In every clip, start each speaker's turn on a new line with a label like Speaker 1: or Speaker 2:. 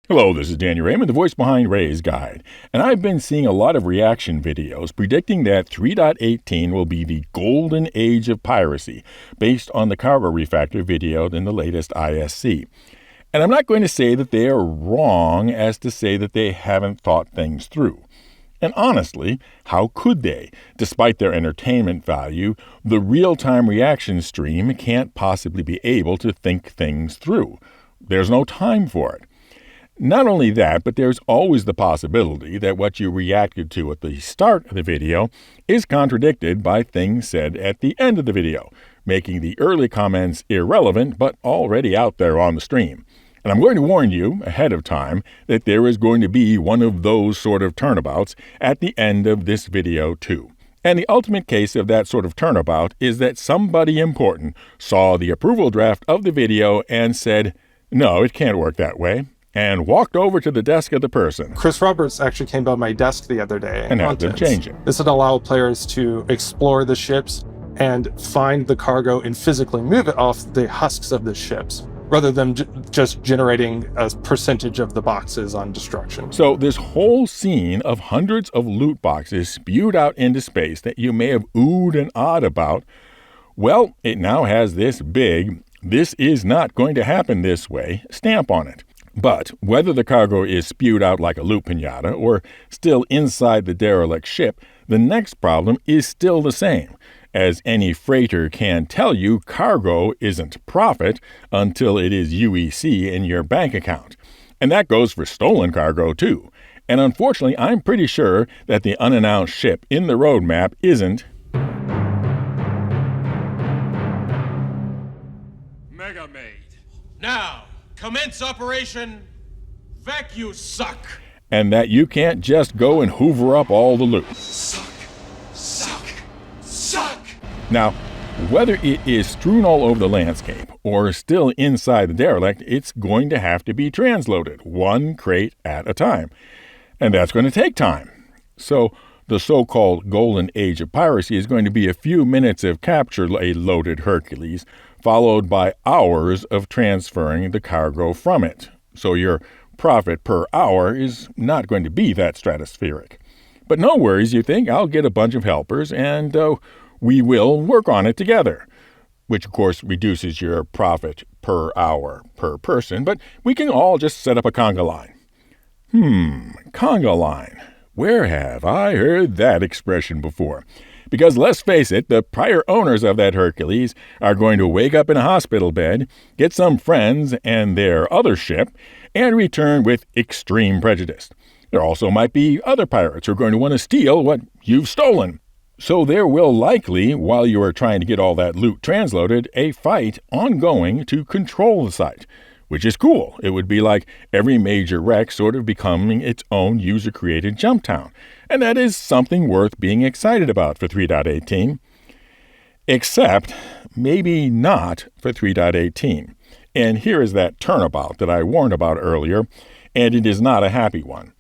Speaker 1: Hello, this is Danny Raymond, the voice behind Ray's Guide, and I've been seeing a lot of reaction videos predicting that 3.18 will be the golden age of piracy, based on the Cargo Refactor video in the latest ISC. And I'm not going to say that they are wrong as to say that they haven't thought things through. And honestly, how could they? Despite their entertainment value, the real-time reaction stream can't possibly be able to think things through. There's no time for it. Not only that, but there's always the possibility that what you reacted to at the start of the video is contradicted by things said at the end of the video, making the early comments irrelevant but already out there on the stream. And I'm going to warn you ahead of time that there is going to be one of those sort of turnabouts at the end of this video too. And the ultimate case of that sort of turnabout is that somebody important saw the approval draft of the video and said, "No, it can't work that way," and walked over to the desk of the person.
Speaker 2: Chris Roberts actually came by my desk the other day
Speaker 1: and had them change it.
Speaker 2: This would allow players to explore the ships and find the cargo and physically move it off the husks of the ships, rather than just generating a percentage of the boxes on destruction.
Speaker 1: So this whole scene of hundreds of loot boxes spewed out into space that you may have oohed and ahed about, well, it now has this big, "This is not going to happen this way" stamp on it. But whether the cargo is spewed out like a loot piñata or still inside the derelict ship, the next problem is still the same. As any freighter can tell you, cargo isn't profit until it is UEC in your bank account. And that goes for stolen cargo too. And unfortunately, I'm pretty sure that the unannounced ship in the roadmap isn't
Speaker 3: Mega Maid. Now, commence Operation VacuSuck.
Speaker 1: And that you can't just go and hoover up all the loot.
Speaker 3: Suck.
Speaker 1: Now, whether it is strewn all over the landscape or still inside the derelict, it's going to have to be transloaded, one crate at a time. And that's going to take time. So the so-called Golden Age of Piracy is going to be a few minutes of capture a loaded Hercules, followed by hours of transferring the cargo from it. So your profit per hour is not going to be that stratospheric. But no worries, you think, I'll get a bunch of helpers and we will work on it together, which of course reduces your profit per hour per person, but we can all just set up a conga line. Conga line. Where have I heard that expression before? Because let's face it, the prior owners of that Hercules are going to wake up in a hospital bed, get some friends and their other ship, and return with extreme prejudice. There also might be other pirates who are going to want to steal what you've stolen. So there will likely, while you are trying to get all that loot transloaded, a fight ongoing to control the site, which is cool. It would be like every major wreck sort of becoming its own user-created jump town. And that is something worth being excited about for 3.18. Except, maybe not for 3.18. And here is that turnabout that I warned about earlier, and it is not a happy one.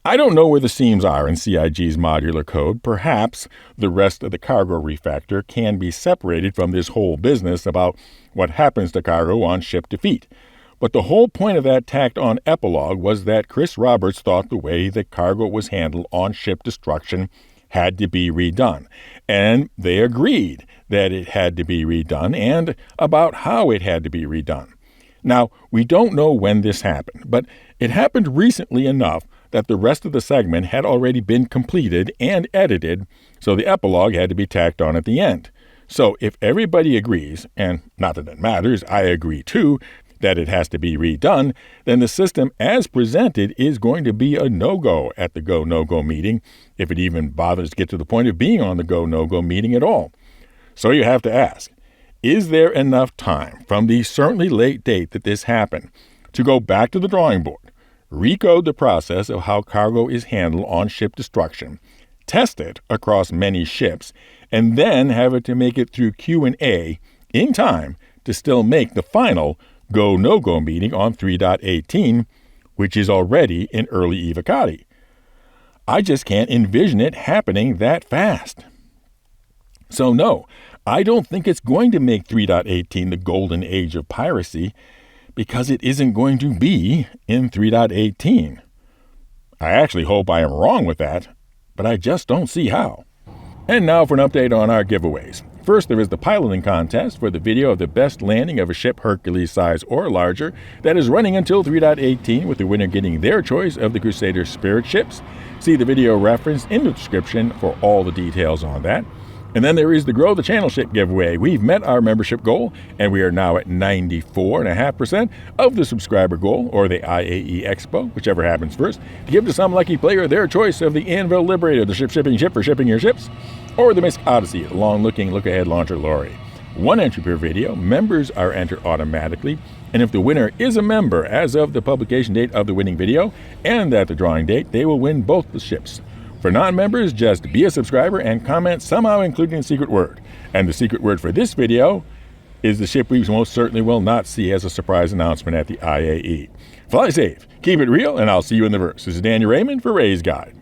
Speaker 1: I don't know where the seams are in CIG's modular code. Perhaps the rest of the Cargo Refactor can be separated from this whole business about what happens to cargo on ship defeat. But the whole point of that tacked-on epilogue was that Chris Roberts thought the way that cargo was handled on ship destruction had to be redone. And they agreed that it had to be redone and about how it had to be redone. Now, we don't know when this happened, but it happened recently enough that the rest of the segment had already been completed and edited, so the epilogue had to be tacked on at the end. So if everybody agrees, and not that it matters, I agree too, that it has to be redone, then the system as presented is going to be a no-go at the go-no-go meeting, if it even bothers to get to the point of being on the go-no-go meeting at all. So you have to ask, is there enough time from the certainly late date that this happened to go back to the drawing board, recode the process of how cargo is handled on ship destruction, test it across many ships, and then have it to make it through Q&A in time to still make the final go-no-go meeting on 3.18, which is already in early evocati? I just can't envision it happening that fast. So no, I don't think it's going to make 3.18 the golden age of piracy, because it isn't going to be in 3.18. I actually hope I am wrong with that, but I just don't see how. And now for an update on our giveaways. First, there is the piloting contest for the video of the best landing of a ship Hercules size or larger that is running until 3.18, with the winner getting their choice of the Crusader Spirit ships. See the video referenced in the description for all the details on that. And then there is the Grow the Channel ship giveaway. We've met our membership goal, and we are now at 94.5% of the subscriber goal, or the IAE Expo, whichever happens first, to give to some lucky player their choice of the Anvil Liberator, the shipping ship for shipping your ships, or the Misk Odyssey, the long-looking look-ahead launcher lorry. One entry per video. Members are entered automatically, and if the winner is a member as of the publication date of the winning video and at the drawing date, they will win both the ships. For non-members, just be a subscriber and comment somehow including the secret word. And the secret word for this video is the ship we most certainly will not see as a surprise announcement at the IAE. Fly safe, keep it real, and I'll see you in the verse. This is Daniel Raymond for Ray's Guide.